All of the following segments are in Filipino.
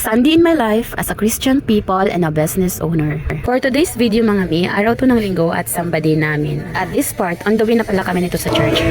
Sunday in my life as a Christian people and a business owner. For today's video mga mi, araw to ng linggo at Samba day namin. At this part, on the way na pala kami nito sa church.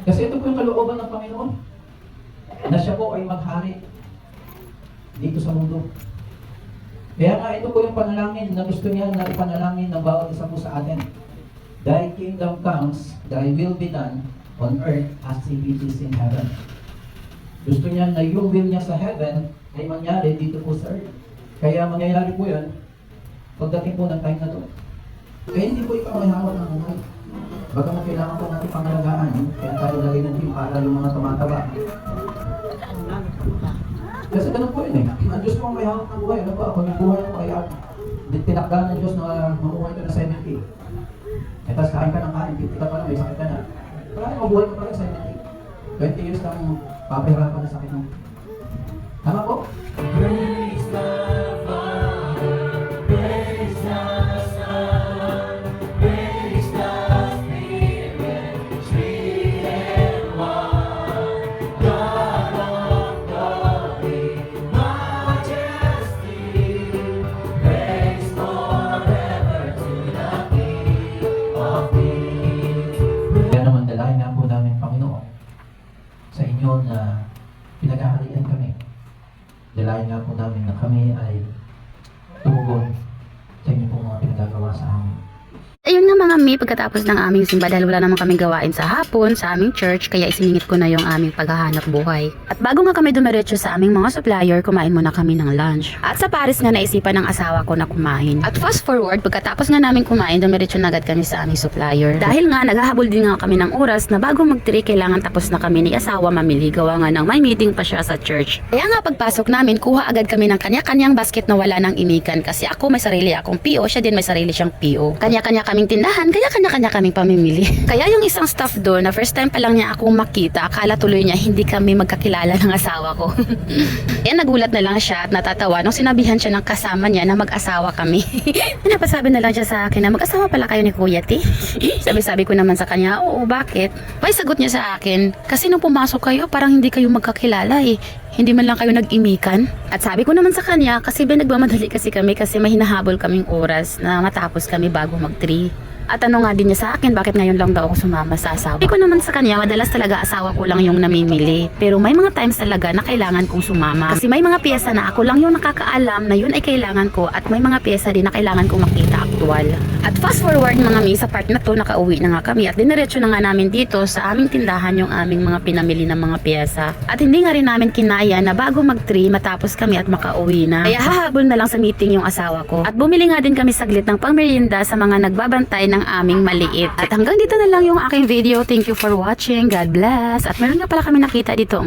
Kasi ito po yung kalooban ng Panginoon na siya po ay maghari dito sa mundo. Kaya nga ito po yung panalangin na gusto niya na ipanalangin ng bawat isa po sa atin. Thy kingdom comes, thy will be done on earth as it is in heaven. Gusto niya na yung will niya sa heaven ay mangyari dito po sa earth. Kaya mangyayari po yan pagdating po ng time na to. Kaya hindi po ikaw may hawak ng buhay. Baka mo kailangan po natin pangalagaan, kaya tayo lagay ng team para yung mga tumataba. Kasi ganun po yun eh. Ang Diyos po ang may hawak ng buhay. Ano ba? Pag yung buhay mo ay tinakda ng Diyos na mamuhay ka na 70. E tapos kain ka ng kain, 50 ka pa lang, may sakit ka na. Parang mabuhay ka pa lang 70. 20 years kang papahirapan na sakit mo. Tama po? Praise the Father, praise the Son, praise the Spirit, three and one, God of glory, majesty, praise forever to the King of Kings. Kaya naman dalahin nga po namin, Panginoon, sa inyo na pinaghahalian kami. Dalahin nga po namin na kami ay tumugon sa inyo pong mga pinagagawa sa amin. Ayun nga mga mi, pagkatapos ng aming simba dahil wala naman kaming gawain sa hapon sa aming church, kaya isiningit ko na yung aming paghahanap buhay. At bago nga kami dumiretso sa aming mga supplier, kumain muna kami ng lunch. At sa Paris nga naisipan ng asawa ko na kumain. At fast forward, pagkatapos nga namin kumain, dumiretso na agad kami sa aming supplier. Dahil nga naghahabol din nga kami ng oras na bago mag-3 kailangan tapos na kami ni asawa mamili, gawa nga ng may meeting pa siya sa church. Kaya nga pagpasok namin, kuha agad kami ng kanya-kanyang basket na wala nang imikan kasi ako may sarili akong PO, siya din may sarili siyang PO. Kanya-kanya kaming tindahan, kaya kanya-kanya kaming pamimili. Kaya yung isang staff doon na first time pa lang niya akong makita, akala tuloy niya hindi kami magkakilala ng asawa ko. Kaya nagulat na lang siya at natatawa nung sinabihan siya ng kasama niya na mag-asawa kami. Napasabi na lang siya sa akin na mag-asawa pala kayo ni Kuya T. Sabi-sabi ko naman sa kanya, oo, bakit? May sagot niya sa akin, kasi nung pumasok kayo parang hindi kayo magkakilala eh. Hindi man lang kayo nag-imikan. At sabi ko naman sa kanya, kasi nagmamadali kasi kami kasi may hinahabol kaming oras na matapos kami bago mag-3. At ano nga din niya sa akin, bakit ngayon lang daw ako sumama sa asawa. Sabi ko naman sa kanya, madalas talaga asawa ko lang yung namimili. Pero may mga times talaga na kailangan kong sumama. Kasi may mga piyesa na ako lang yung nakakaalam na yun ay kailangan ko. At may mga piyesa din na kailangan kong makita aktual. At fast forward mga mi, sa part na to, nakauwi na nga kami. At diniretso na nga namin dito sa aming tindahan yung aming mga pinamili ng mga piyesa. At hindi nga rin namin kinaya na bago mag-3 matapos kami at makauwi na. Kaya hahabol na lang sa meeting yung asawa ko. At bumili nga din kami saglit ng pangmerienda sa mga nagbabantay ng aming maliit. At hanggang dito na lang yung aking video. Thank you for watching. God bless. At meron nga pala kami nakita dito.